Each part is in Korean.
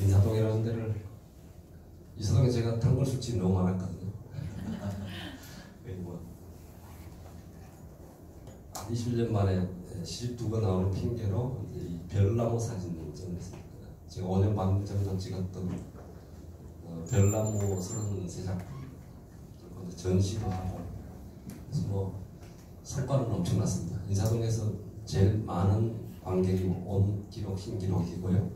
인사동이라는 데를 이사동에 제가 단골 술집 너무 많았거든요. 거의 뭐 21년 만에 시집 두고 나오는 핑계로 이제 이 별나무 사진을 찍었습니다. 제가 5년 반 정도 찍었던 별나무 33작품 전시도 하고, 그래서 뭐 성과는 엄청났습니다. 인사동에서 제일 많은 관객이 온 기록, 신기록이고요.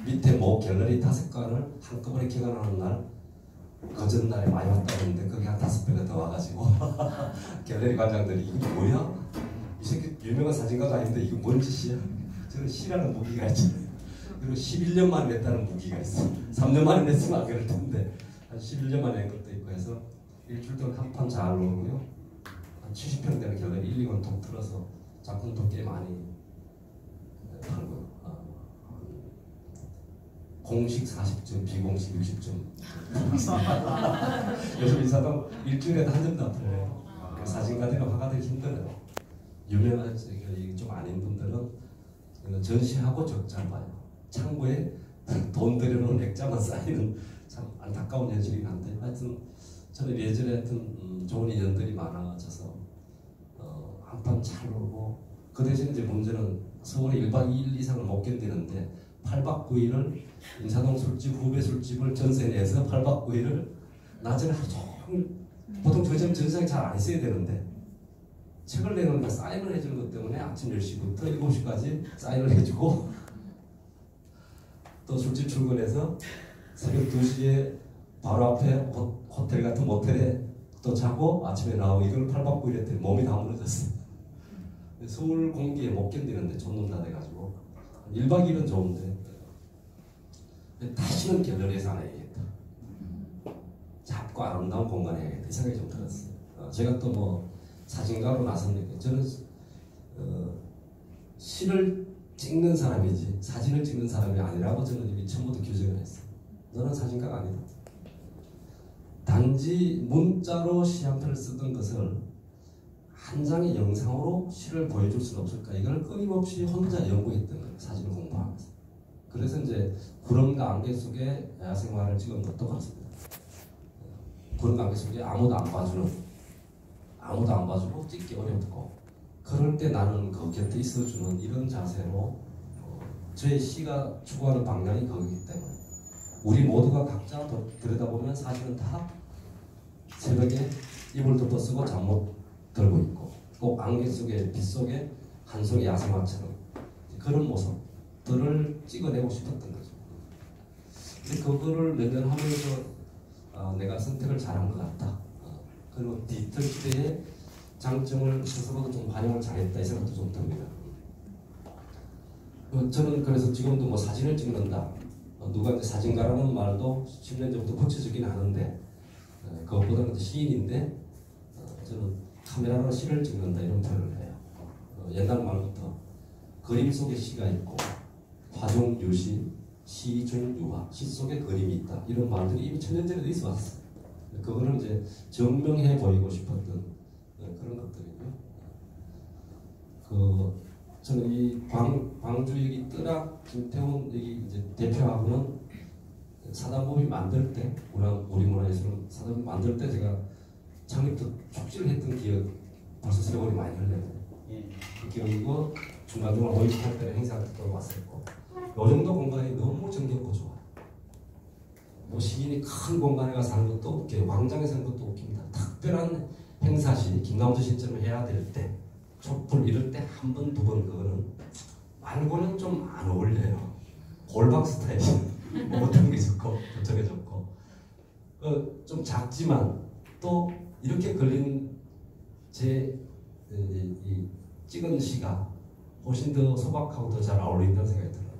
밑에 뭐 갤러리 5건을 한꺼번에 개관하는 날, 그 전날에 많이 왔다는데 거기 한 5배가 더 와가지고 갤러리 관장들이 이거 뭐야? 이 새끼 유명한 사진가가 아닌데 이거 뭔 짓이야? 저는 시라는 무기가 있잖아요. 그리고 11년 만에 냈다는 무기가 있어. 3년 만에 냈으면 안 그럴 텐데 한 11년 만에 낸 것도 있고 해서 일주일 동안 한 판 잘 나오고요. 한 70평 되는 갤러리 1, 2권 통 틀어서 작품도 꽤 많이 팔고요. 공식 40점, 비공식 60점. 요즘 인사동 일주일에 한 점도 안 팔려요. 사진가들과 화가들이 힘들어요. 유명한 좀 아닌 분들은 전시하고 적자를 봐요. 창고에 돈 들여놓은 액자만 쌓이는 참 안타까운 현실이긴 한데, 하여튼 저는 예전에 하여튼 좋은 인연들이 많아져서 한 판 잘 오고, 그 대신 이제 문제는 서울에 1박 2일 이상을 못 견디는데 8박 9일을 인사동 술집, 후배 술집을 전세 내서 8박 9일을 낮에는 하루 종일, 보통 저녁 전시장에 잘 안 있어야 되는데 책을 내놓으니까 사인을 해주는 것 때문에 아침 10시부터 7시까지 사인을 해주고, 또 술집 출근해서 새벽 2시에 바로 앞에 호텔 같은 모텔에 또 자고 아침에 나오고, 이걸 8박 9일 했더니 몸이 다 무너졌어요. 서울 공기에 못 견디는데 촌놈다 돼가지고 1박 2일은 좋은데 다시는 갤러리에서 안 해야겠다. 작고 아름다운 공간에 해야겠다. 이 생각이 좀 들었어요. 제가 또 뭐 사진가로 나섰는데, 저는 시를 찍는 사람이지 사진을 찍는 사람이 아니라고 저는 이미 처음부터 규정을 했어요. 너는 사진가가 아니다. 단지 문자로 시 한 편을 쓰던 것을 한 장의 영상으로 시를 보여줄 수는 없을까, 이걸 끊임없이 혼자 연구했던 거예요. 사진을 공부하면서. 그래서 이제 구름과 안개 속에 야생화를 찍은 것도 그렇습니다. 구름과 안개 속에 아무도 안 봐주고 찍기 어렵고, 그럴 때 나는 그 곁에 있어주는 이런 자세로 저의 시가 추구하는 방향이 거기이기 때문에 우리 모두가 각자 들여다보면 사실은 다 새벽에 이불 덮어 쓰고 잠 못 들고 있고, 꼭 안개 속에 빛 속에 한 송이 야생화처럼 그런 모습들을 찍어내고 싶었던 거죠. 근데 그거를 몇 년 하면서 내가 선택을 잘한 것 같다. 그리고 디지털 시대의 장점을 스스로도 좀 활용을 잘했다, 이 생각도 좀 듭니다. 저는 그래서 지금도 뭐 사진을 찍는다, 누가 이제 사진가라는 말도 10년 전부터 붙여지긴 하는데, 그것보다는 시인인데 저는 카메라로 시를 찍는다, 이런 표현을 해요. 옛날 말부터 그림 속에 시가 있고 화중 유시, 시 중 유화, 시 속에 그림이 있다, 이런 말들이 이미 천년 전에도 있어 왔어요. 그거를 이제 증명해 보이고 싶었던 그런 것들이고요. 저는 이 광주 여기 뜨락 김태훈 여기 이제 대표하고는 사단법인 만들 때, 우리 문화예술은 사단법인 만들 때 제가 창립도 축제를 했던 기억, 벌써 세월이 많이 흘렀네요. 그 기억이고, 중간중간 모임할 때는 행사도 왔었고, 요 정도 공간이 너무 정겹고 좋아요. 뭐 시인이 큰 공간에 가서 하는 것도 웃겨요. 광장에서 하는 것도 웃깁니다. 특별한 행사시, 김남주 시처럼 해야 될 때, 촛불 이럴 때 한 번, 두 번, 그거는 말고는 좀 안 어울려요. 골방 스타일. 어떤 게 좋고, 저게 좋고. 좀 작지만 또 이렇게 걸린 제 이 찍은 시가 훨씬 더 소박하고 더 잘 어울린다는 생각이 들어요.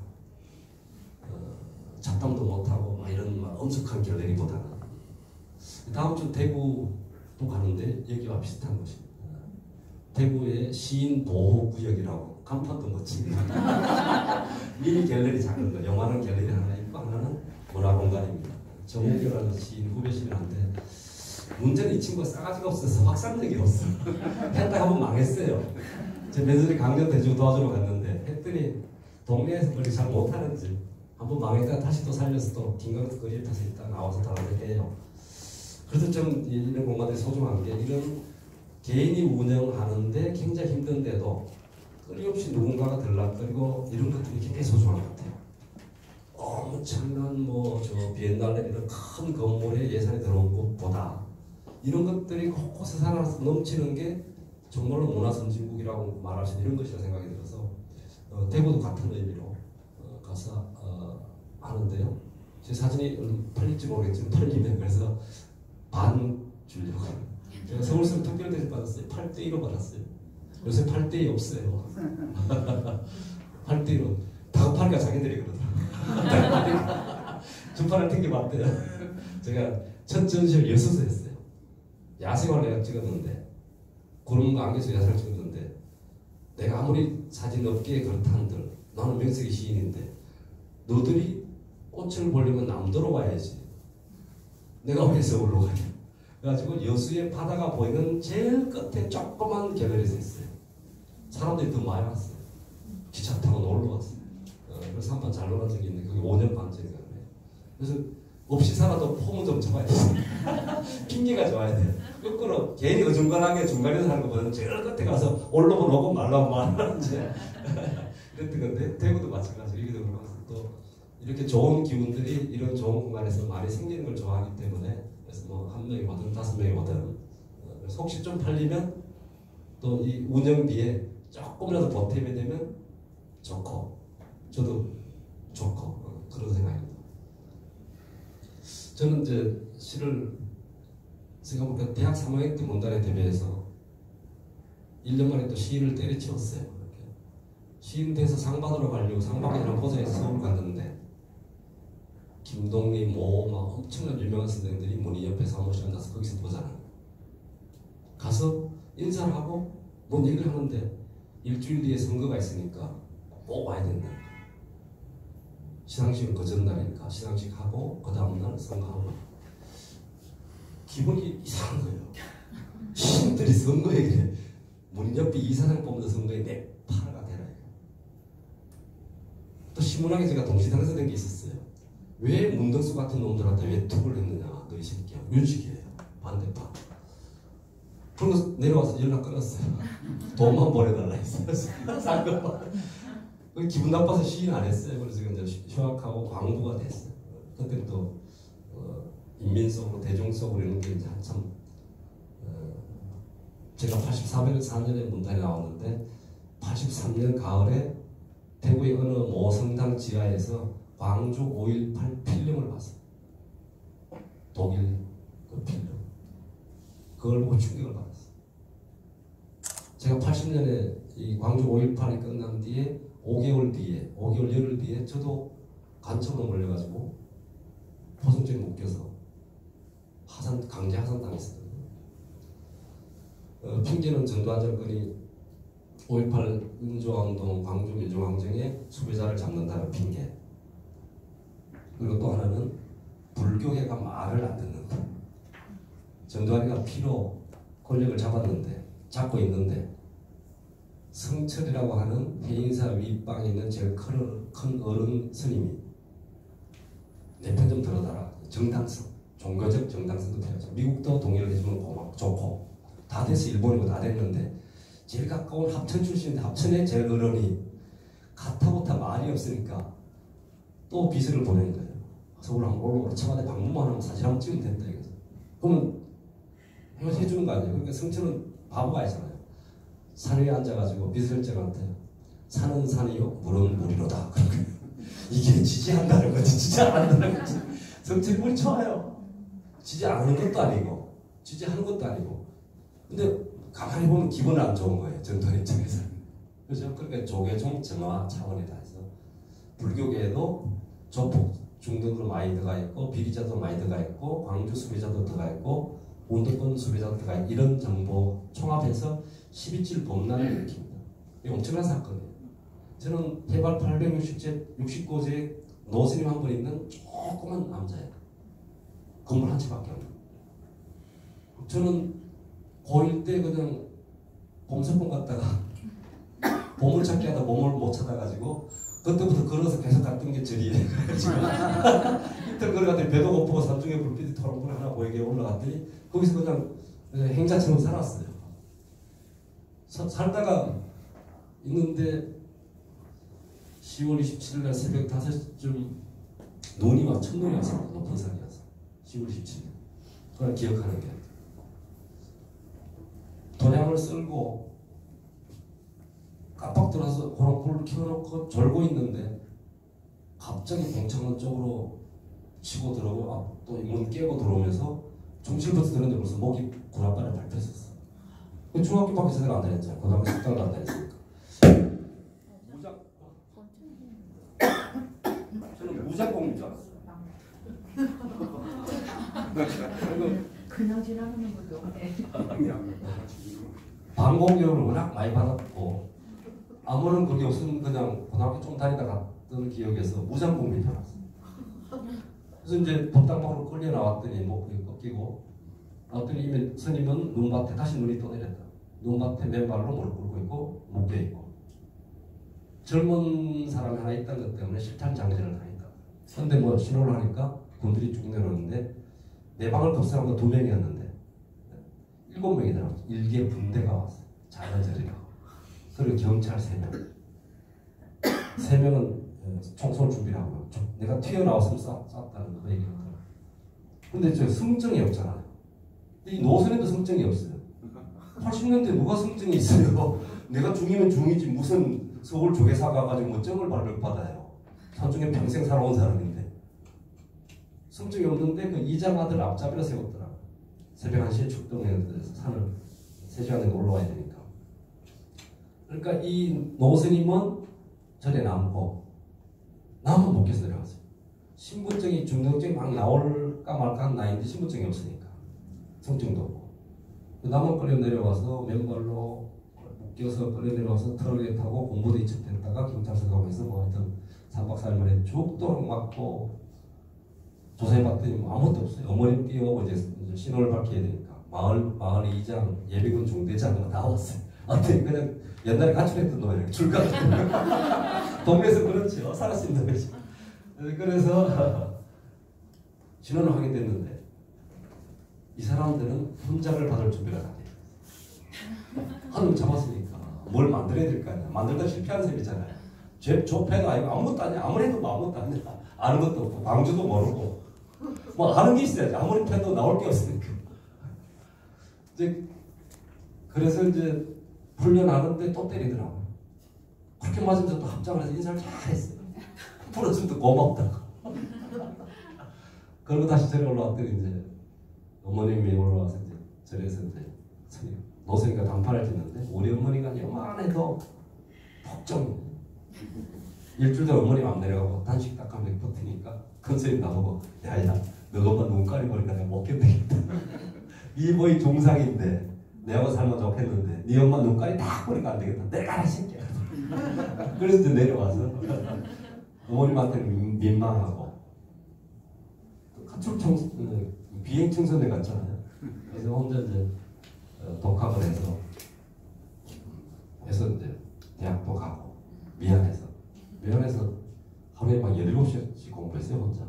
잡담도 못하고 막 이런 막 엄숙한 갤러리보다는. 다음 주 대구도 가는데 여기와 비슷한 곳입니다. 대구의 시인 보호구역이라고, 간판도 멋지게 미니 갤러리 작은 거, 영화는 갤러리 하나 있고 하나는 문화공간입니다. 정우교라는 시인, 후배 시인한테 문제는 이 친구가 싸가지가 없어서 확산력이 없어. 했다가 한번 망했어요. 제 며느리 강연 대주 도와주러 갔는데 했더니 동네에서 그렇게 잘 못하는지 한번 망했다가 다시 또 살려서 또 김강거리에 타서 일단 나와서 다른 데 해요. 그래도 좀 이런 공간들이 소중한 게 이런 개인이 운영하는데 굉장히 힘든데도 끊임없이 누군가가 들락거리고 이런 것들이 굉장히 소중한 것 같아요. 엄청난 저 비엔날레 이런 큰 건물에 예산이 들어온 것보다 이런 것들이 곳곳에 살아서 넘치는 게 정말로 문화선진국이라고 말할 수 있는 이런 것이라 생각이 들어서 대구도 같은 의미로 가서 하는데요. 제 사진이 팔릴지 모르겠지만 팔리면 그래서 반 주려고. 제가 서울서 특별대접 받았어요. 8대1로 받았어요. 요새 8대2 없어요. 8대1로 다급하니까 자기들이 그러더라고요. 주판을 튕겨봤대요. 제가 첫 전시를 여수서 했어요. 야생을 내가 찍었는데 구름 안개에서 야생을 찍었는데 내가 아무리 사진 업계에 그렇다 한들 나는 명색이 시인인데 너들이 꽃을 보려면 남도로 와야지. 내가 왜 서울로 가냐. 그래가지고 여수의 바다가 보이는 제일 끝에 조그만 개별에서 했어요. 사람들이 더 많이 왔어요. 기차 타고 놀러 왔어요. 그래서 한번 잘 놀란 적이 있는데 그게 5년 반 전이거든요. 그래서 없이 살아도 폼은 좀 잡아야 돼요. 핑계가 좋아야 돼요. 거꾸로 괜히 어중간하게 중간에서 하는 것보다는 제일 끝에 가서 올라오면 오고 말라면 말하는지 그랬던 건데 대구도 마찬가지로 이기도 그러고 또 이렇게 좋은 기운들이 이런 좋은 공간에서 많이 생기는 걸 좋아하기 때문에 그래서 한 명이 오든 5명이 오든 그래서 혹시 좀 팔리면 또 이 운영비에 조금이라도 보탬이 되면 좋고 저도 좋고 그런 생각입니다. 저는 이제 시를 생각해보니까 대학 3학년 때 문단에 대비해서 1년 만에 또 시를 때려치웠어요. 이렇게. 시인 돼서 상 받으러 가려고 상박이라는 포장에서 서울 갔는데 김동리 막 엄청난 유명한 선생님들이 문희 옆에 사무실에 앉아서 거기서 보잖아요. 가서 인사를 하고 뭔 얘기를 하는데 일주일 뒤에 선거가 있으니까 꼭 와야 된다. 시상식은 그 전날이니까 시상식 하고 그 다음날 선거하고 기분이 이상한 거예요. 시인들이 선거 얘기를 문희 옆에 이사장 뽑는 선거에 내 파가 되라. 또 신문학에 제가 동시당선된 게 있었어요. 왜 문덕수 같은 놈들한테 왜 툭을 했느냐 너희 새끼야. 이런 식이에요. 반대파. 그러고 내려와서 연락 끊었어요. 돈만 보내달라 했어요. 상금만. 기분 나빠서 시인 안 했어요. 그래서 이제 휴학하고 광부가 됐어요. 그때 또 인민 속으로 대중 속으로 이런 게 이제 한참 제가 84년에 문단에 나왔는데 83년 가을에 대구의 어느 모성당 지하에서 광주 5.18 필름을 봤어요. 독일 그 필름. 그걸 보고 충격을 받았어요. 제가 80년에 이 광주 5.18이 끝난 뒤에 5개월 열흘 뒤에 저도 간첩으로 몰려가지고 포성적에 묶여서 강제 하산당했어요. 핑계는 전두환 정권이 5.18 민주화운동, 광주 민주항쟁의 수배자를 잡는다는 핑계. 그리고 또 하나는 불교계가 말을 안 듣는 것. 전두환이가 피로 권력을 잡고 있는데 성철이라고 하는 해인사 윗방에 있는 제일 큰 어른 스님이 내 편 좀 들어달라. 정당성, 종교적 정당성도 필요하죠. 미국도 동의를 해주면 좋고 다 돼서 일본이고 다 됐는데 제일 가까운 합천 출신인데 합천의 제일 어른이 가타부타 말이 없으니까 또 비서를 보낸 거예요. 서울 한번 올라오고 청와대 방문만 하면 사진 한번 찍으면 된다 이거죠. 그러면 해주는 거 아니에요. 그러니까 성철은 바보가 아니잖아요. 산 위에 앉아가지고 비서실장한테 산은 산이요 물은 물이로다. 이게 지지한다는 거지 지지 안 한다는 거지. 성철이 물이 좋아요. 지지 안 하는 것도 아니고 지지하는 것도 아니고 근데 가만히 보면 기분은 안 좋은 거예요. 전두환 입장에서는. 그렇죠? 그러니까 조계종 정화 차원이다 해서 불교계에도 조폭 중등으로 많이 들어가 있고 비리자도 많이 들어가 있고 광주 수배자도 들어가 있고 운동권 수배자도 들어가 있고 이런 정보 총합해서 12.7 범란을 일으킵니다. 이게 엄청난 사건이에요. 저는 해발 869제 노스님 한 분 있는 조그만 남자예요. 건물 한 채밖에 없는. 저는 고1 때 그냥 봄석봉 갔다가 보물찾기 하다 몸을 못 찾아가지고 그때부터 걸어서 계속 갔던 게 절이에요. 이틀 걸어갔더니 배도 고프고 산중에 불빛이 토록불 하나 보이게 올라갔더니 거기서 그냥 행자처럼 살았어요. 살다가 있는데 10월 27일 날 새벽 5시쯤 눈이 막 첫눈이 왔습니다. 높은 산이어서 10월 27일 그걸 기억하는 게 도량을 쓸고 깜빡 들어서 그런 불을 켜놓고 졸고 있는데 갑자기 봉창문 쪽으로 치고 들어오고 또 문 깨고 들어오면서 중실부터 들었는데 벌써 목이 구라발에 밟혔었어. 중학교 밖에서 내가 안 다녔잖아. 고등학교 식당도 안 다녔으니까. 무작. 저는 무작공인 줄 알았어요. 그냥 지나가는 거죠. 방공교육을 워낙 많이 받았고 아무런 그게 없으면 그냥 고등학교 좀 다니다 갔던 기억에서 무장공비 편했어요. 그래서 이제 법당방으로 끌려 나왔더니 목이 꺾이고 나왔더니 이미 스님은 눈밭에 다시 눈이 또 내렸다. 눈밭에 맨발로 무릎 꿇고 있고 묶여 있고 젊은 사람이 하나 있다는 것 때문에 실탄 장전을 당했다. 그런데 뭐 신호를 하니까 군들이 쭉 내려오는데 내 방을 급사한 거 2명이었는데 7명이더라고. 일개 분대가 왔어. 자연절이라고. 그리고 경찰 3명. 3명은 총쏠 준비를 하고 내가 튀어나왔으면 쐈다는 그 얘기를 하더라고. 근데 저 승증이 없잖아요. 이 노선에도 승증이 없어요. 80년대 누가 승증이 있어요? 내가 중이면 중이지 무슨 서울 조계사 가가지고 뭐 증을 발급받아요. 산중에 평생 살아온 사람인데 승증이 없는데 그 이장 아들 앞잡이라 세웠더라고. 새벽 1시에 출동해서 산을 3시간에 올라와야 되니까. 그러니까 이 노스님은 절에 남고 남은 못 깨서 내려갔어요. 신분증이 중등증이 막 나올까 말까 한 나이인데 신분증이 없으니까 성증도 없고 남은 끌려 내려와서 맨발로 묶여서 끌려 내려와서 트럭에 타고 공부대 이첩됐다가 경찰서 가고 해서 뭐 하여튼 3박 4일 만에 죽도록 맞고 조사해봤더니 뭐 아무것도 없어요. 어머님 뛰어오고 이제 신호를 밝혀야 되니까 마을 이장 예비군 중대장 나왔어요. 아무튼 그냥 옛날에 가출했던 놈이에요. 줄까 동네에서 그렇죠. 살아 있는 거지. 그래서 신원을 하게 됐는데 이 사람들은 훈장을 받을 준비를 안 해요. 한놈 잡았으니까 뭘 만들어야 될 거 아니야. 만들다 실패한 셈이잖아요. 조패도 아니고 아무것도 아니야. 아무리 해도 아무것도 아니야. 아는 것도 없고 방주도 모르고 뭐 아는 게 있어야지. 아무리 패도 나올 게 없으니까. 이제 그래서 이제 훈련하는데 또 때리더라고요. 그렇게 맞으면서 또 합장을 해서 인사를 잘했어요. 풀어준 또 고맙다고. 그리고 다시 절에 올라왔더니 이제 어머님이 올라와서 이제 절에서 이제 노선이가 단판을 짓는데 우리 어머니가 요만해도 폭정 일주일 동안 어머님 안 내려가고 단식 딱 하면 버티니까 큰 스님 나보고 야야 너가 눈깔이 보니까 내가 못 견디겠다. 이 거의 중상인데 내하고 살면 좋겠는데 네 엄마 눈깔이 딱 보니까 안 되겠다. 내가 하실게. 그래서 이제 내려와서 어머님한테는 민망하고 가출청 비행청소년 같잖아요. 그래서 혼자 이제 독학을 해서 이제 대학도 가고 미안해서 하루에 막 17시간씩 공부했어요 혼자.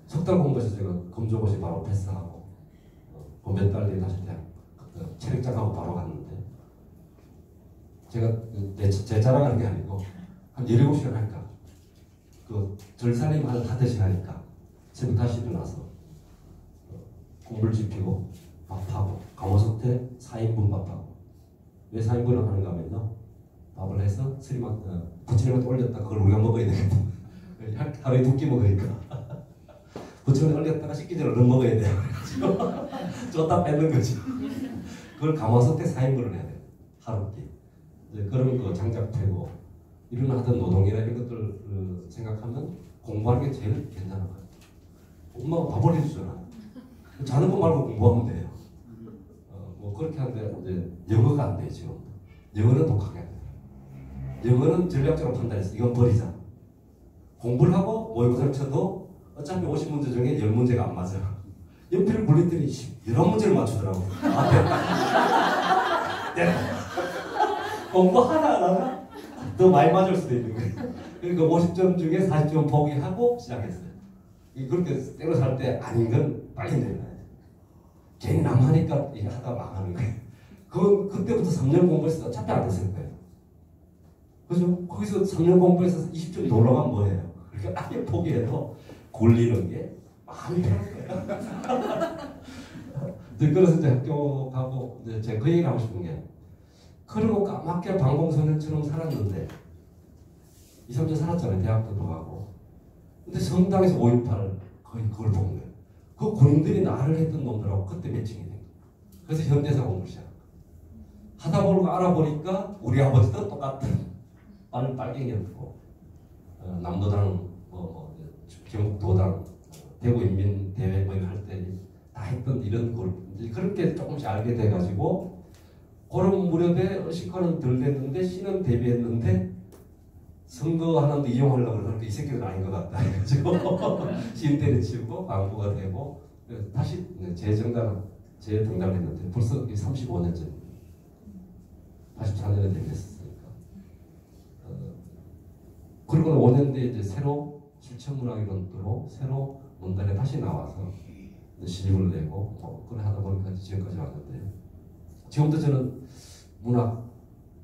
석 달 공부해서 제가 검정고시 바로 패스하고 몇 달 뒤에 다시 대학 체력장하고 바로 갔는데 제가 제 자랑하는 게 아니고 한 17시간 할까 그 절사님 한 5시간 하니까 새벽 다시 일어나서 공부를 지키고 밥하고 가모석태 4인분 밥하고 왜 4인분을 하는가 하면요 밥을 해서 부처님한테 올렸다 그걸 우리가 먹어야 되겠다. 하루에 2끼 먹으니까 부처님한테 올렸다가 씻기 전에 얼른 먹어야 돼요. 줬다 뺏는 거지. 그걸 가모석태 4인분을 해야 돼요. 하루끼. 그런 거 장작패고 이런 하던 노동이나 이런 것들 생각하면 공부하는 게 제일 괜찮은 거예요. 엄마가 밥을 해주잖아. 자는 거 말고 공부하면 돼요. 뭐 그렇게 하는데 이제 영어가 안 돼요 지금. 영어는 독하게 안 돼요. 영어는 전략적으로 판단해서 이건 버리자. 공부를 하고 모의고사를 쳐도 어차피 50문제 중에 10문제가 안 맞아요. 연필을 굴렸더니 11문제를 맞추더라고. 아, 됐다. 공부 하나 안 하나 더 많이 맞을 수도 있는 거예요. 그러니까 50점 중에 40점 포기하고 시작했어요. 그렇게 때로 살 때 아닌 건 빨리 내려놔야 돼. 괜히 남하니까 이게 하다 망하는 거예요. 그때부터 3년 공부해서 어차피 안 됐을 거예요. 그죠? 거기서 3년 공부해서 20점이 올라가면 뭐예요? 그러니까 아예 포기해도 굴리는 게 마음이 편한 거예요. 그래서 이제 학교 가고, 이제 제가 그 얘기를 하고 싶은 게, 그리고 까맣게 방공소년처럼 살았는데, 2, 3년 살았잖아요. 대학도 들어가고. 근데 성당에서 5.18을 거의 그걸 본 거예요. 그 군인들이 나를 했던 놈들하고 그때 매칭이 된 거예요. 그래서 현대사 공부를 시작한 거예요. 하다 보고 알아보니까 우리 아버지도 똑같은 빨갱이였고, 남도당, 경북도당, 대구인민대회 뭐 할 때 다 했던 이런 걸 그렇게 조금씩 알게 돼가지고 그런 무렵에 어식화는 덜 됐는데 씨는 데뷔했는데 선거하는데 이용하려고 그러니까 이 새끼는 아닌 것 같다 해가지고 신 때려치우고 광고가 되고 다시 재등단을 했는데 벌써 35년 전 84년에 데뷔했으니까 그리고 5년 뒤에 이제 새로 실천문학이론으로 새로 문단에 다시 나와서 시집을 내고 그래 하다 보니까 지금까지 왔는데 지금도 저는 문학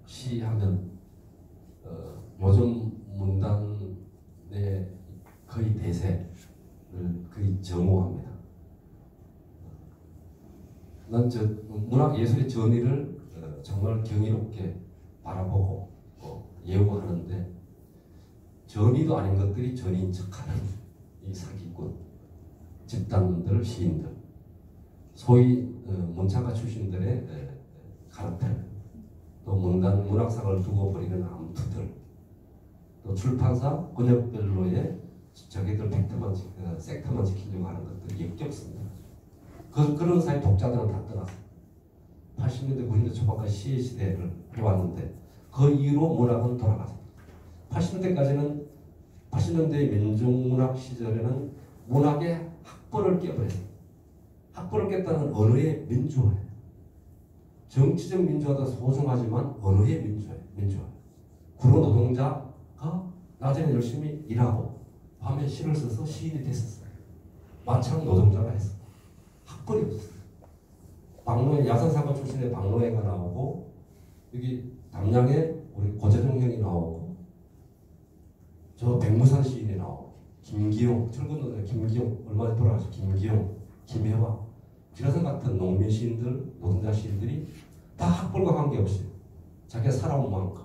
시 하면 요즘 문단의 거의 대세를 거의 정오합니다. 난 저 문학 예술의 전의를 정말 경이롭게 바라보고 예우하는데 전의도 아닌 것들이 전의인 척하는 이 사기꾼 집단들, 시인들, 소위 문창가 출신들의 카르텔, 또 문학상을 두고 버리는 암투들, 또 출판사 권역별로의 자기들 섹터만 지키려고 하는 것들이 역겹습니다. 그런 사이 독자들은 다 떠났어요. 80년대, 90년대 초반까지 시의 시대를 해왔는데 그 이후로 문학은 돌아갔습니다. 80년대 민중문학 시절에는 문학의 학벌을 깨버렸어요. 학벌을 깼다는 언어의 민주화예요. 정치적 민주화도 소중하지만 언어의 민주화. 구로 노동자가 낮에는 열심히 일하고 밤에 시를 써서 시인이 됐었어요. 마창 노동자가 했어요. 학벌이 없었어요. 박노해, 야산사관 출신의 박노해가 나오고 여기 담양에 우리 고재종 형이 나오고 저 백무산 시인이 나오고 김기용, 철근노동 김기용, 얼마 전에 돌아가신 김기용, 김혜화, 기라성 같은 농민 시인들, 노동자 시인들이 다 학벌과 관계없이 자기가 살아온 만큼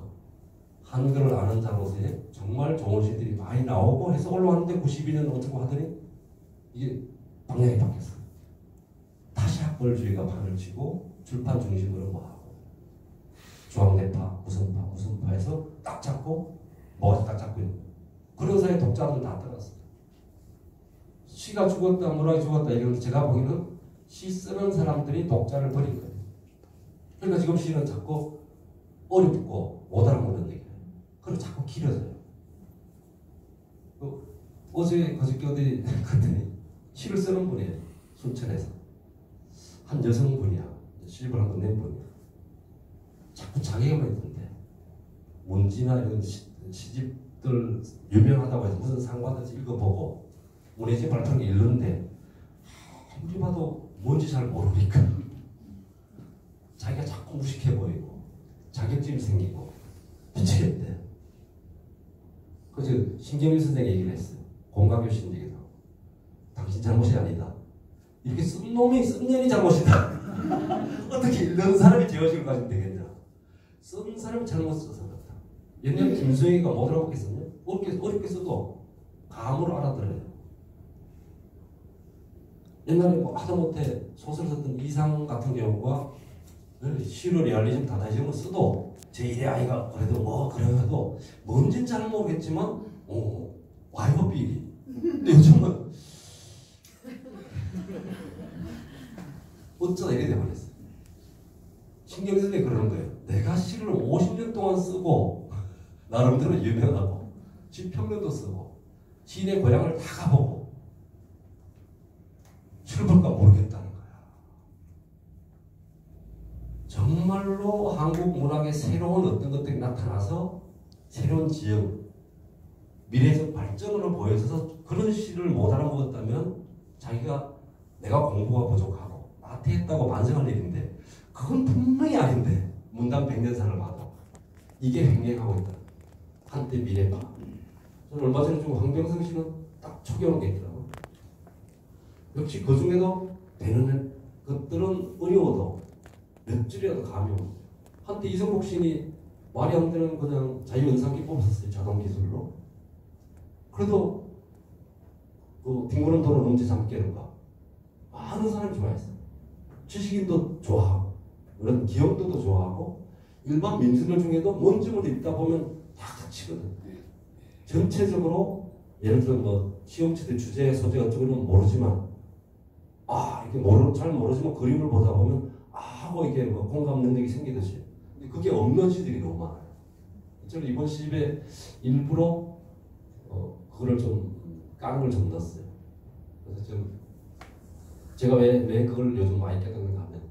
한글을 아는 자로서의 정말 좋은 시인들이 많이 나오고 해서 올라왔는데 92년 어쩌고 하더니 이게 방향이 바뀌었어요. 다시 학벌주의가 판을 치고 출판 중심으로 뭐하고 중앙대파, 무슨 파에서 딱 잡고 뭐가 딱 잡고 있는 그런 사이에 독자들은 다 떠났어요. 시가 죽었다, 문학이 죽었다 이러는데 제가 보기에는 시 쓰는 사람들이 독자를 버린 거예요. 그러니까 지금 시는 자꾸 어렵고 못 알아먹는 얘기예요. 그리고 자꾸 길어져요. 어제 그저께 어디 갔더니 시를 쓰는 분이에요. 순천에서. 한 여성분이야. 시집을 한번 낸 분이야. 자꾸 자기가만 있던데 문지나 이런 시집들 유명하다고 해서 무슨 상 받은지 읽어보고 문예지 발표를 읽는데 아무리 봐도 뭔지 잘 모르니까 자기가 자꾸 무식해 보이고 자격증이 생기고 미치겠대. 그래서 신경일 선생이 얘기를 했어요. 공과교신 얘기도 당신 잘못이 아니다. 이렇게 쓴 놈이 쓴 년이 잘못이다. 어떻게 읽는 사람이 죄의식을 가지면 되겠냐. 쓴 사람이 잘못 써서 그렇다. 옛날에 김수영이가 못 알아보겠었냐? 어렵게 써도 감으로 알아들어요. 옛날에 뭐 하다못해 소설 썼던 이상 같은 경우가 시로 리얼리즘 다다이즘을 써도 제1의 아이가 그래도 뭐 그래도 뭔진 잘 모르겠지만 와이어 비리. 근데 요즘은 어쩌다 이래 돼버렸어요. 신경 쓰게 그러는 거예요. 내가 시를 50년 동안 쓰고 나름대로 유명하고 시평론도 쓰고 시인의 고향을 다 가보고 출볼까 모르겠다는 거야. 정말로 한국 문학의 새로운 어떤 것들이 나타나서 새로운 지형, 미래적 발전으로 보여져서 그런 시를 못 알아먹었다면 자기가 내가 공부가 부족하고 나태했다고 반성할 일인데 그건 분명히 아닌데 문단 백년사를 봐도 이게 횡행하고 있다. 한때 미래가. 저는 얼마 전에 좀 황병성 씨는 딱 초기화한 게 있더라고요. 역시 그 중에도 되는 것들은 어려워도 몇 줄이라도 감이 옵니다. 한때 이성복 시인이 말이 안 되는 그냥 자유연상기 뽑았었어요. 자동기술로. 그래도 그 딩고는 도는 언제 잠깨는가 많은 사람이 좋아했어요. 지식인도 좋아하고 그런 기업도도 좋아하고 일반 민중들 중에도 뭔지를 읽다 보면 다 치거든. 전체적으로 예를 들어 뭐 시험치들 주제 소재 어쩌고는 모르지만 이게 잘 모르지만 그림을 보다 보면 하고 이게 뭐 공감 능력이 생기듯이 그게 없는 시들이 너무 많아요. 저는 이번 시집에 일부러 그거를 좀 까는 걸 좀 넣었어요. 그래서 제가 왜 그걸 요즘 많이 깨닫는가 하면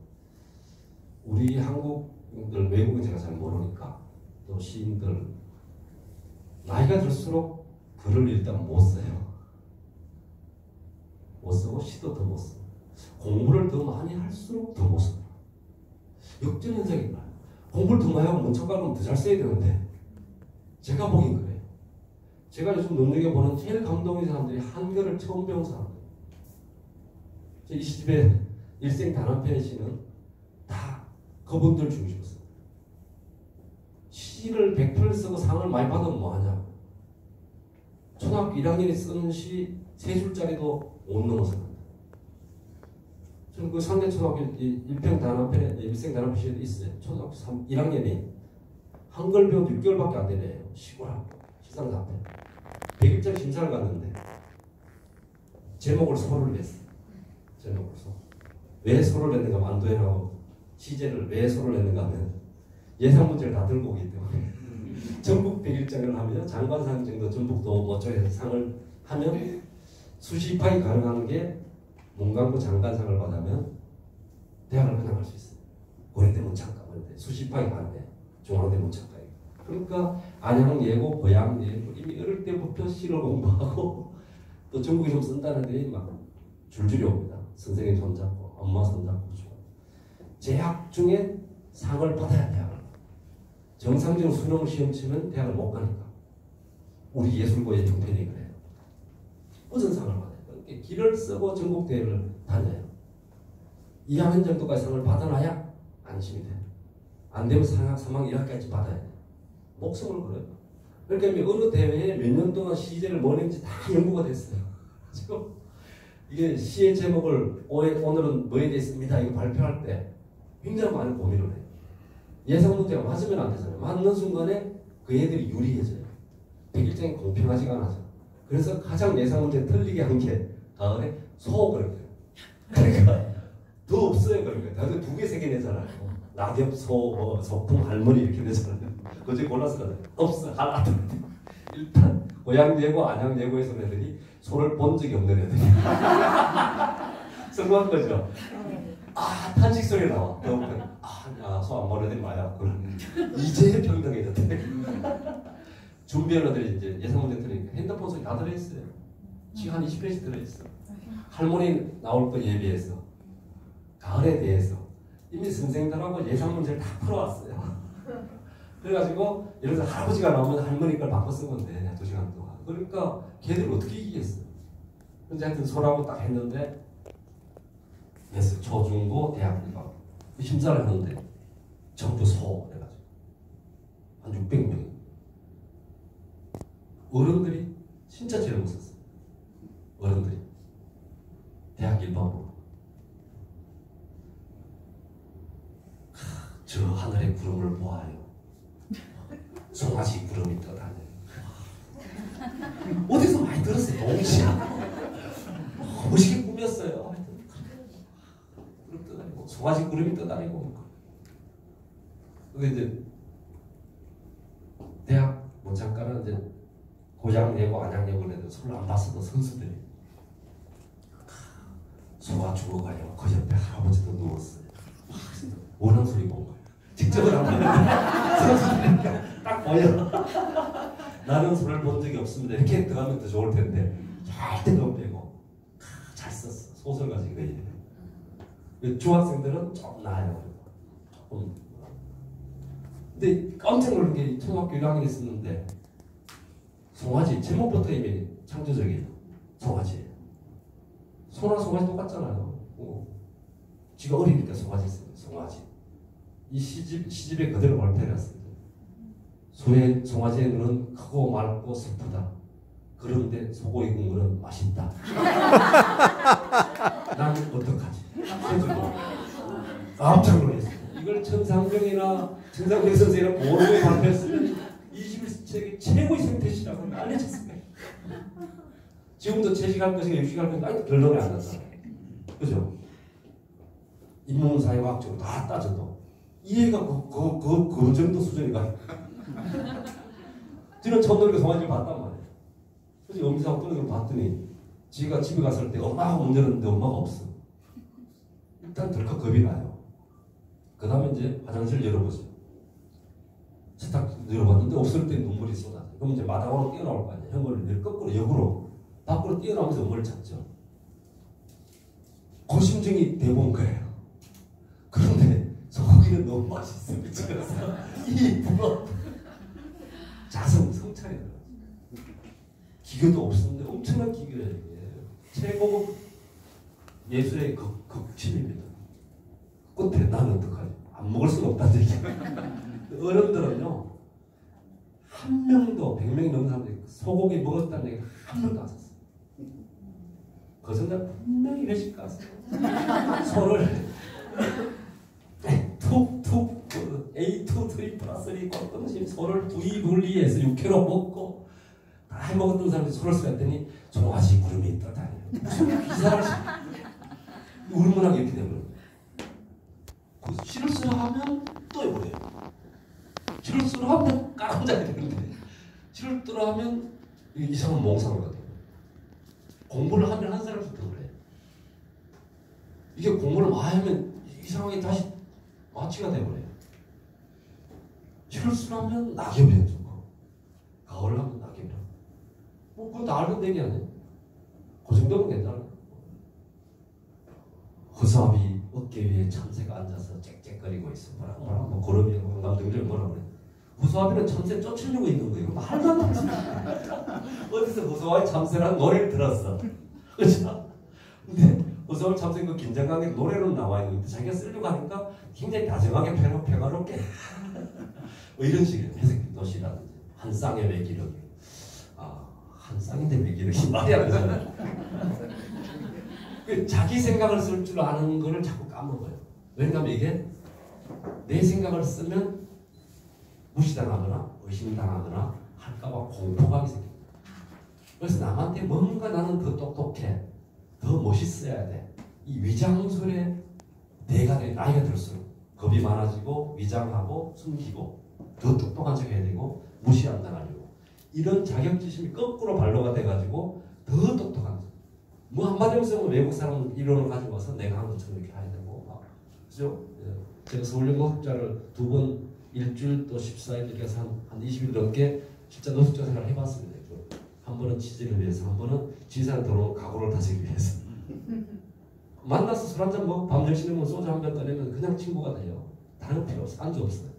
우리 한국인들 외국은 제가 잘 모르니까 또 시인들 나이가 들수록 글을 일단 못 써요. 못 쓰고 시도 더 못 써. 공부를 더 많이 할수록 더 못 써. 역전현상인가요? 공부를 더 많이 하면 문천가는 더 잘 써야 되는데 제가 보긴 그래요. 제가 요즘 눈여겨보는 제일 감동인 사람들이 한글을 처음 배운 사람들. 이 시집에 일생 단합회 시는 다 그분들 중심으로 써요. 시를 100편을 쓰고 상을 많이 받으면 뭐하냐. 초등학교 1학년이 쓰는 시 3줄짜리도 못 넘어서 저는 그 상대초등학교 일평 단합회, 일생 단합회 시에도 있어요. 초등학교 1학년이 한글 배운 6개월밖에 안 되네요. 시골학 시상자 앞에 100일짜리 심사를 갔는데 제목을 소를 냈어요. 제목을 소. 왜 소를 냈는가 만도해라고 시제를 왜 소를 냈는가 하면 예상 문제를 다 들고 오기 때문에 전국 100일장을 하면 장관상 정도 전북도 뭐쪽에서 상을 하면 수시파이 가능한 게 문광부 장관상을 받으면 대학을 그냥 갈 수 있어요. 고려대 문창과 수시파이 가능해. 중앙대 문창과. 그러니까 안양 예고, 고양 예고 이미 어릴 때부터 시를 공부하고 또 전국에 좀 쓴다는 데이 막 줄줄이 옵니다. 선생님 손잡고 엄마 손잡고 주고 재학 중에 상을 받아야 대학을. 정상적으로 수능 시험 치면 대학을 못 가니까. 우리 예술고의 형편이 그래요. 무슨 상을 받아요? 길을 쓰고 전국대회를 다녀요. 2학년 정도까지 상을 받아놔야 안심이 돼요. 안 되면 3학 1학기까지 받아야 돼요. 목숨을 걸어요. 그러니까 어느 대회에 몇 년 동안 시제를 뭐 했는지 다 연구가 됐어요. 지금 이게 시의 제목을 오늘은 뭐에 대해 있습니다. 이거 발표할 때 굉장히 많은 고민을 해요. 예상 문제가 맞으면 안 되잖아요. 맞는 순간에 그 애들이 유리해져요. 100일장이 공평하지가 않아서. 그래서 가장 예상 문제 틀리게 한 게 가을에 소그랬어요. 그러니까 더 없어요. 그러니까 다들 2개, 3개 내잖아요. 낙엽, 소, 소풍, 할머니 이렇게 내잖아요. 그중에 골랐을 없어. 하나 일단 고향 예고, 안양 예고에서 애들이 소를 본 적이 없는 애들이 성공한 거죠. 탄식 소리 나와. 소 안 보는 애들이 많아. 이제 평등해졌대. 준비하는 애들이 이제 예상 문제 들으니까 핸드폰 소리 다 들어있어요. 지금 한 20페이지 들어있어. 할머니 나올 거 예비해서 가을에 대해서 이미 선생님들하고 예상 문제를 다 풀어왔어요. 그래가지고 예를 들어 할아버지가 나오면 할머니 걸 바꿔 쓴 건데 2시간 동안. 그러니까 걔들 어떻게 이기겠어요. 근데 하여튼 소라고 딱 했는데 그래서 초중고 대학교 심사를 했는데 전부 소 해가지고 한 600명. 어른들이 진짜 제일 못했어요. 어른들이 대학 일반부. 저 하늘의 구름을 보아요. 송아지 구름이 떠다녀요. 어디서 많이 들었어요. 동시야. 멋있게 꾸몄어요. 구름 떠다니고 송아지 구름이 떠다니고. 근데 이제 대학 문창과는 이제 고장 예고 안양 예고를 해도 서로 안 봤어도 선수들이 소가 죽어가요. 그 옆에 할아버지도 누웠어요. 원한 소리 본 거예요. 직접은 안 봤는데 선수들이 딱 보여. 나는 손을 본 적이 없습니다. 이렇게 들어가면 더 좋을 텐데 절대 그거 빼고 잘 썼어. 소설가지 그래. 중학생들은 좀 나아요. 조금. 근데 깜짝 놀란 게 초등학교 1학년에 있었는데 송아지 제목부터 이미 창조적이에요. 송아지. 소나 송아지 똑같잖아요. 지가 어리니까 송아지 있어요. 송아지. 이 시집에 그대로 발표해놨습니다. 송아지의 눈은 크고 맑고 슬프다. 그런데 소고기 국물은 맛있다. 난 어떡하지? 깜짝 놀랐어요. 이걸 천상병이나 천상병 선생이나 고르게 발표했으면 21세기 최고의 생태시라고 알려졌습니다. 지금도 채식할 것인가 육식할 것인가 아직도 결론이 안 났어요. 그죠? 인문사회과학적으로 다 따져도 이해가 그 정도 수준이가. 저는 처음 놀니까 송아지를 봤단 말이에요. 그래서 엄지하고 뜨는 걸 봤더니 지가 집에 갔을 때 엄마하고 문 열었는데 엄마가 없어. 일단 덜컥 겁이 나요. 그 다음에 이제 화장실 열어보죠. 세탁 열어봤는데 없을 때 눈물이 쏟아져. 그럼 이제 마당으로 뛰어나올 거 아니에요. 형을 거꾸로 역으로 밖으로 뛰어나오면서 엄마를 찾죠. 그 심정이 돼본 거예요. 그런데 소고기는 너무 맛있어. 미쳐서 이 부러 자성 성찰이 들어가죠. 기교도 없었는데 엄청난 기교예요. 최고급 예술의 극침입니다. 끝에 나는 어떡하지? 안 먹을 수가 없다는 얘기야. 어른들은요, 한 명도 100명이 넘는 사람들이 소고기 먹었다는 얘기 한 명도 안 썼어요. 거짓말 분명히 회식 갔어요. 소를 툭툭 A2, 3 플러스 3 꺾은 소를 분리해서 6kg 먹고 다 해먹었던 사람들이 소를 쓰였더니 송아지 구름이 떠다녀요. 무슨 기사를 울문하게 이렇게 되면 실수를 하면 또 해버려요. 실수를 하면 까랑자가 되는데 실수를 하면 이상한 몽상을 거든요. 공부를 하면 한 사람부터 그래. 이게 공부를 많이 하면 이상하게 다시 마취가 돼버려요. 실수를 하면 낙엽이 좋고 가을을 하면 낙엽이라. 그건 다 알던 얘기 아니에요? 그 정도면 괜찮아요. 허수아비 어깨 위에 참새가 앉아서 짹짹거리고 있어. 뭐라 고름이 남들이 뭐라 그래. 허수아비는 참새 쫓으려고 있는 거예요. 말도 안 되는 어디서 허수아비 참새라는 노래를 들었어. 그렇죠? 근데 허수아비 참새 그 긴장감에 노래로 나와 있는데 자기가 쓰려고 하니까 굉장히 다정하게 평화롭게 뭐 이런 식이에요. 회색 도시라든지 한 쌍의 매기력. 한 쌍인데 매기력이 말이 안 되잖아요. 자기 생각을 쓸 줄 아는 거를 자꾸 까먹어요. 왜냐하면 이게 내 생각을 쓰면 무시당하거나 의심당하거나 할까봐 공포감이 생깁니다. 그래서 남한테 뭔가 나는 더 똑똑해, 더 멋있어야 돼. 이 위장술에 내가 나이가 들수록 겁이 많아지고 위장하고 숨기고 더 똑똑한 척 해야 되고 무시 안 당하려고 이런 자격지심이 거꾸로 반로가 돼가지고 더 똑똑한 척. 뭐 한마디로 쓰면 외국 사람 이론을 가지고 와서 내가 한 것처럼 이렇게 해야 되고 그죠? 제가 서울연구학자를 2번 일주일 또 14일 이렇게 해서 한 20일 넘게 진짜 노숙자 생활을 해봤습니다. 한 번은 취재를 위해서, 한 번은 지사를 들어온 각오를 다지기 위해서. 만나서 술 한잔 먹고 밤 10시 되면 소주 한 병 꺼내면 그냥 친구가 돼요. 다른 거 필요 없어. 안주 없어요.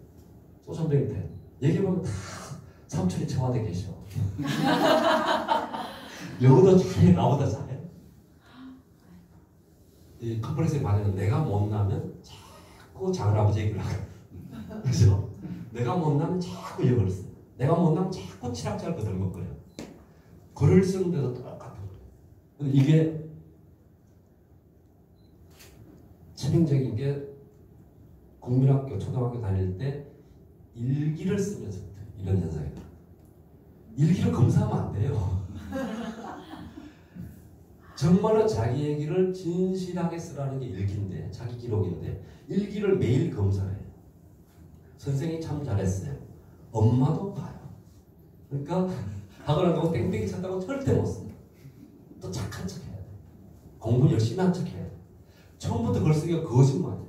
소주 한 병이 돼. 얘기해보면 다 삼촌이 청와대 계셔. 영어도 잘해, 나보다 잘해. 이 컴플렉스의 반응은 내가 못나면 자꾸 작은아버지 얘기를 하고 그죠? 내가 못나면 자꾸 역을 써. 내가 못나면 자꾸 칠학자를 거들먹거려. 글을 쓰는데도 똑같은 거예요. 이게 치명적인 게 국민학교, 초등학교 다닐 때 일기를 쓰면서부터 이런 현상이 나요. 일기를 검사하면 안 돼요. 정말로 자기 얘기를 진실하게 쓰라는 게 일기인데, 자기 기록인데 일기를 매일 검사해요. 선생님이 참 잘했어요. 엄마도 봐요. 그러니까 학원 안 가고 땡땡이 쳤다고 절대 못 씁니다. 또 착한 척 해야 돼. 공부 열심히 한 척 해야 돼. 처음부터 글쓰기가 거짓말이에요.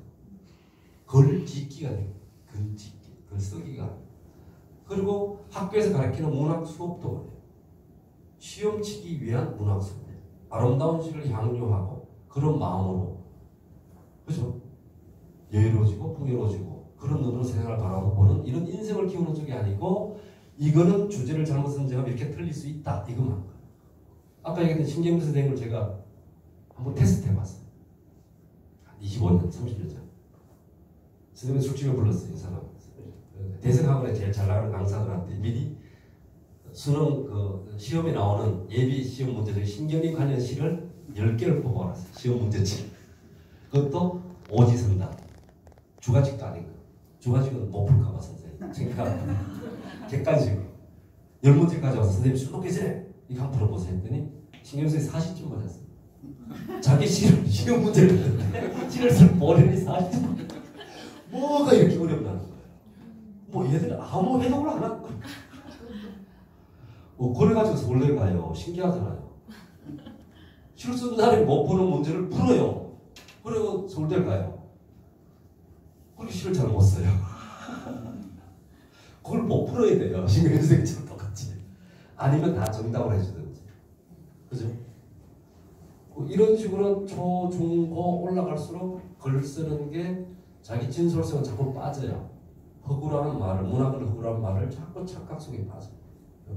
글 짓기가 돼요. 글 짓기, 글 쓰기가. 그리고 학교에서 가르치는 문학 수업도 그래요. 시험 치기 위한 문학 수업. 아름다운 시를 향유하고 그런 마음으로, 그죠? 여유로워지고 풍요로워지고 그런 눈으로 세상을 바라보는 이런 인생을 키우는 쪽이 아니고, 이거는 주제를 잘못 선정하면 이렇게 틀릴 수 있다, 이것만. 아까 얘기했던 신경미 선생님을 제가 한번 테스트 해봤어요. 한 25년, 30년 전. 선생님이 술집에 불렀어요, 이 사람. 대성학원에 제일 잘 나가는 강사들한테 미리 수능 시험에 나오는 예비 시험 문제 중에 신경미 관련 시를 10개를 뽑아왔어요. 시험 문제집. 그것도 오지선다. 주가직도 아니고. 주가직은 못 풀까봐 선생님. 그러니까 객관식으로. 10문제까지 와서 선생님 술 먹기 전에 이거 한번 풀어보세요 했더니 신경미 선생님이 40점 맞았어요. 자기 시험 문제를 했는데 시를 쓸 본인이 40점. 뭐가 이렇게 어렵다는 거예요. 뭐 얘들 아무 해석을 안 하는 거예요. 그래가지고 서울대 가요. 신기하잖아요. 시를 쓰는 사람이 못 푸는 문제를 풀어요. 그리고 서울대 가요. 그렇게 시를 잘 못 써요. 그걸 못 풀어야 돼요. 신경미 선생님처럼 똑같이. 아니면 다 정답을 해주든지. 그죠? 이런 식으로 초, 중, 고 올라갈수록 글 쓰는 게 자기 진솔성은 자꾸 빠져요. 허구라는 말을, 문학을 허구라는 말을 자꾸 착각 속에 빠져요.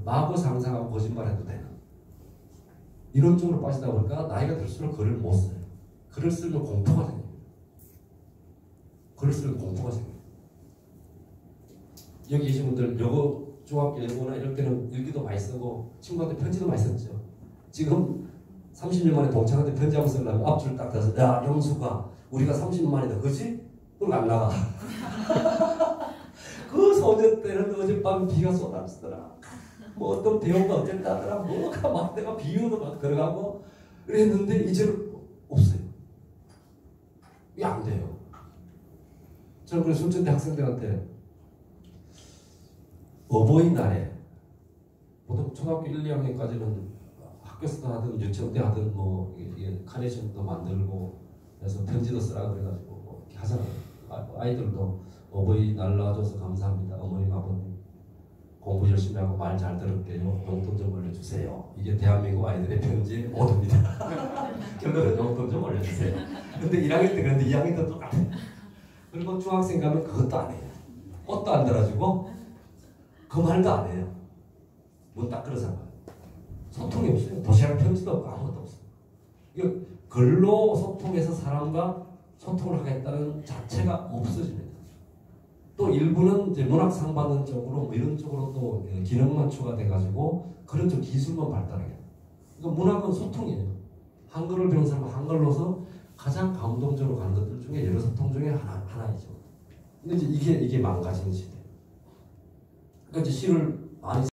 마구 상상하고 거짓말해도 되는 이런 쪽으로 빠지다 보니까 나이가 들수록 글을 못 써요. 글을 쓰면 공포가 생겨요. 글을 쓰면 공포가 생겨요. 여기 계신 분들 영어, 중학교 영어나 이럴 때는 일기도 많이 쓰고 친구한테 편지도 많이 썼죠. 지금 30년 만에 동창한테 편지 한번 쓰려면 앞줄 딱 대서, 야 영수가 우리가 30년 만이다 그지? 그럼 안 나가. 그 소년 때는 어젯밤 비가 쏟아지더라. 뭐 어떤 배우가 어쨌다더라. 뭐가 막 내가 비유도 막 들어가고 그랬는데 이제는 없어요. 이게 안 돼요. 저는 그래서 순천대 학생들한테 어버이날에 보통 초등학교 1, 2학년까지는 학교에서도 하든 유치원 때 하든 뭐 이게 카네이션도 만들고 그래서 편지도 쓰라고 그래가지고 뭐 이렇게 하잖아요. 아이들도 어버이날 낳아줘서 감사합니다. 어머님 아버님 공부 열심히 하고 말 잘 들을게요. 용돈 좀 올려주세요. 이게 대한민국 아이들의 편지의 모두입니다. 결론은 용돈 좀 올려주세요. 근데 1학년 때 그런데 2학년 때 똑같아요. 그리고 중학생 가면 그것도 안 해요. 꽃도 안 달아주고 그 말도 안 해요. 문 딱 끌어잡아요. 소통이 없어요. 도시락 편지도 없고 아무것도 없어요. 이거 글로 소통해서 사람과 소통을 하겠다는 자체가 없어집니다. 또 일부는 이제 문학 상 받는 쪽으로 뭐 이런 쪽으로 또 기능만 추가돼가지고 그런 쪽 기술만 발달하게. 그러니까 문학은 소통이에요. 한글을 배운 사람은 한글로서 가장 감동적으로 가는 것들 중에 여러 소통 중에 하나이죠. 근데 이제 이게 망가지는 시대. 그러니까 이제 시를 많이